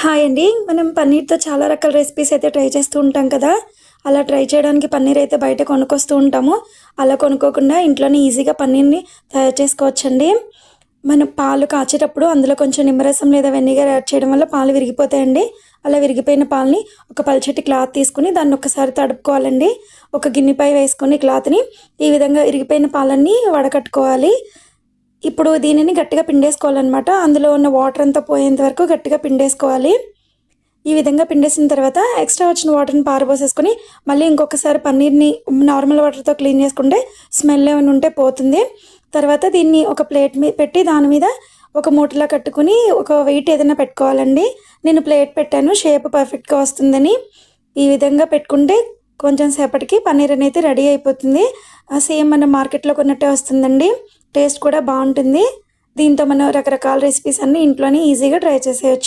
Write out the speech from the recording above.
Hi అండి. మనం పన్నీర్‌తో చాలా రకాల రెసిపీస్ అయితే ట్రై చేస్తూ ఉంటాం కదా! అలా ట్రై చేయడానికి పన్నీర్ అయితే బయట కొనుక్కొస్తూ ఉంటాము. అలా కొనుక్కోకుండా ఇంట్లోనే ఈజీగా పన్నీర్‌ని తయారు చేసుకోవచ్చండి. మనం పాలు కాచేటప్పుడు అందులో కొంచెం నిమ్మరసం లేదా వెనిగర్ యాడ్ చేయడం వల్ల పాలు విరిగిపోతాయండి. అలా విరిగిపోయిన పాలని ఒక పల్చటి క్లాత్ తీసుకొని దాన్ని ఒక్కసారి తడుపుకోవాలండి. ఒక గిన్నెపై వేసుకొని క్లాత్‌ని ఈ విధంగా విరిగిపోయిన పాలన్నీ వడకట్టుకోవాలి. ఇప్పుడు దీనిని గట్టిగా పిండేసుకోవాలనమాట. అందులో ఉన్న వాటర్ అంతా పోయేంత వరకు గట్టిగా పిండేసుకోవాలి. ఈ విధంగా పిండేసిన తర్వాత ఎక్స్‌ట్రా వచ్చిన వాటర్‌ని పారబోసేసుకొని, మళ్ళీ ఇంకొకసారి పన్నీర్‌ని నార్మల్ వాటర్‌తో క్లీన్ చేసుకుంటే స్మెల్ ఏమైనా ఉంటే పోతుంది. తర్వాత దీన్ని ఒక ప్లేట్ పెట్టి దాని మీద ఒక మూటలా కట్టుకొని ఒక వెయిట్ ఏదైనా పెట్టుకోవాలండి. నేను ప్లేట్ పెట్టాను షేప్ పర్ఫెక్ట్‌గా వస్తుందని. ఈ విధంగా పెట్టుకుంటే కొంచెం సేపటికి పన్నీర్ అనేది రెడీ అయిపోతుంది. సేమ్ మనం మార్కెట్‌లో కొన్నట్టే వస్తుందండి. టేస్ట్ కూడా బావుంటుంది. దీంతో మనం రకరకాల రెసిపీస్ అన్నీ ఇంట్లోనే ఈజీగా ట్రై చేసేయొచ్చు.